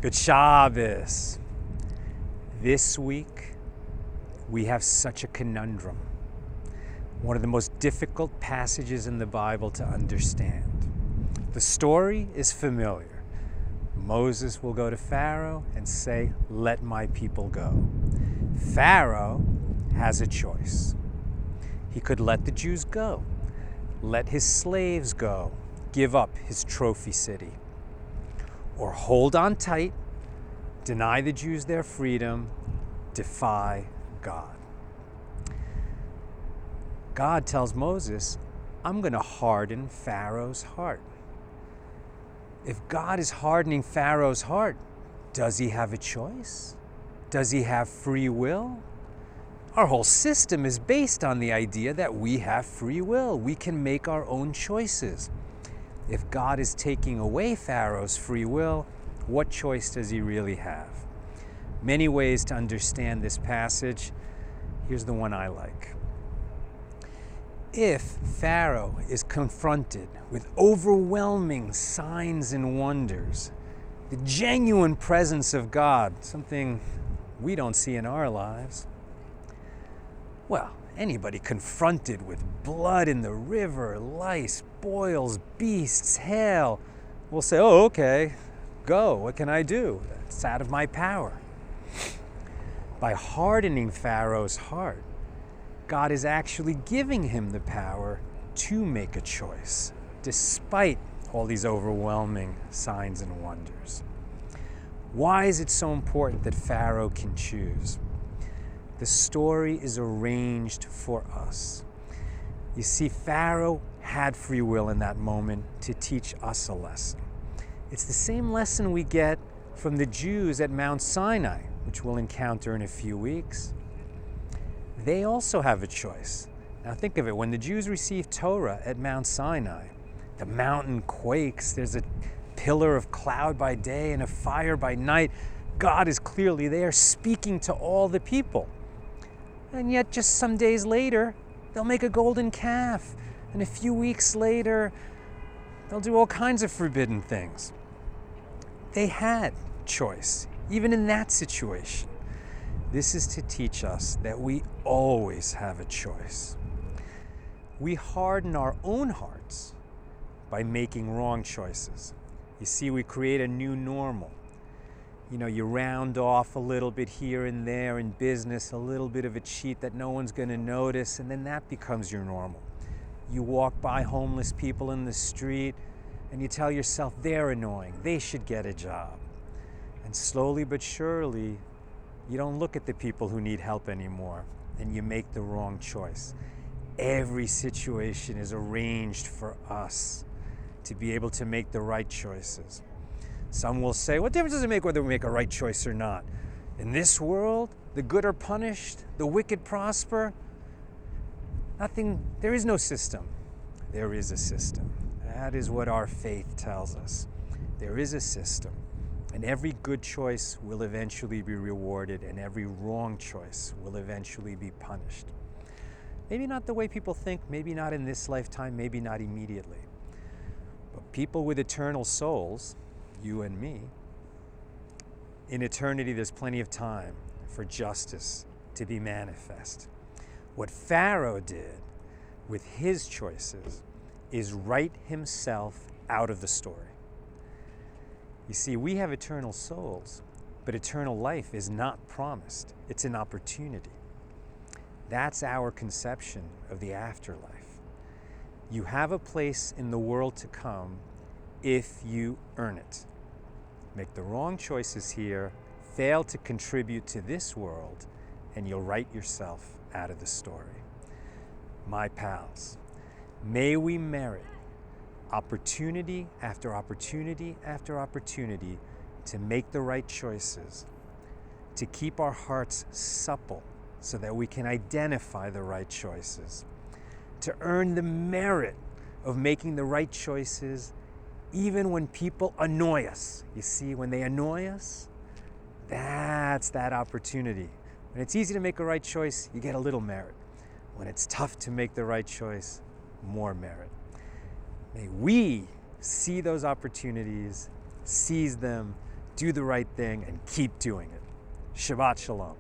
Good Shabbos. This week, we have such a conundrum. One of the most difficult passages in the Bible to understand. The story is familiar. Moses will go to Pharaoh and say, "Let my people go." Pharaoh has a choice. He could let the Jews go, let his slaves go, give up his trophy city, or hold on tight, deny the Jews their freedom, defy God. God tells Moses, "I'm going to harden Pharaoh's heart." If God is hardening Pharaoh's heart, does he have a choice? Does he have free will? Our whole system is based on the idea that we have free will. We can make our own choices. If God is taking away Pharaoh's free will, what choice does he really have? Many ways to understand this passage. Here's the one I like. If Pharaoh is confronted with overwhelming signs and wonders, the genuine presence of God, something we don't see in our lives, well, anybody confronted with blood in the river, lice, boils, beasts, hail, will say, "Oh, okay, go, what can I do? It's out of my power." By hardening Pharaoh's heart, God is actually giving him the power to make a choice, despite all these overwhelming signs and wonders. Why is it so important that Pharaoh can choose? The story is arranged for us. You see, Pharaoh had free will in that moment to teach us a lesson. It's the same lesson we get from the Jews at Mount Sinai, which we'll encounter in a few weeks. They also have a choice. Now think of it, when the Jews receive Torah at Mount Sinai, the mountain quakes, there's a pillar of cloud by day and a fire by night. God is clearly there speaking to all the people. And yet just some days later, they'll make a golden calf. And a few weeks later, they'll do all kinds of forbidden things. They had choice, even in that situation. This is to teach us that we always have a choice. We harden our own hearts by making wrong choices. You see, we create a new normal. You round off a little bit here and there in business, a little bit of a cheat that no one's going to notice, and then that becomes your normal. You walk by homeless people in the street, and you tell yourself, they're annoying, they should get a job. And slowly but surely, you don't look at the people who need help anymore, and you make the wrong choice. Every situation is arranged for us to be able to make the right choices. Some will say, what difference does it make whether we make a right choice or not? In this world, the good are punished, the wicked prosper. There is no system. There is a system. That is what our faith tells us. There is a system. And every good choice will eventually be rewarded, and every wrong choice will eventually be punished. Maybe not the way people think, maybe not in this lifetime, maybe not immediately. But people with eternal souls, you and me, in eternity there's plenty of time for justice to be manifest. What Pharaoh did with his choices is write himself out of the story. You see, we have eternal souls, but eternal life is not promised. It's an opportunity. That's our conception of the afterlife. You have a place in the world to come if you earn it. Make the wrong choices here, fail to contribute to this world, and you'll write yourself out of the story. My pals, may we merit opportunity after opportunity after opportunity to make the right choices, to keep our hearts supple so that we can identify the right choices, to earn the merit of making the right choices even when people annoy us. You see, when they annoy us, that's that opportunity. When it's easy to make a right choice, you get a little merit. When it's tough to make the right choice, more merit. May we see those opportunities, seize them, do the right thing, and keep doing it. Shabbat Shalom.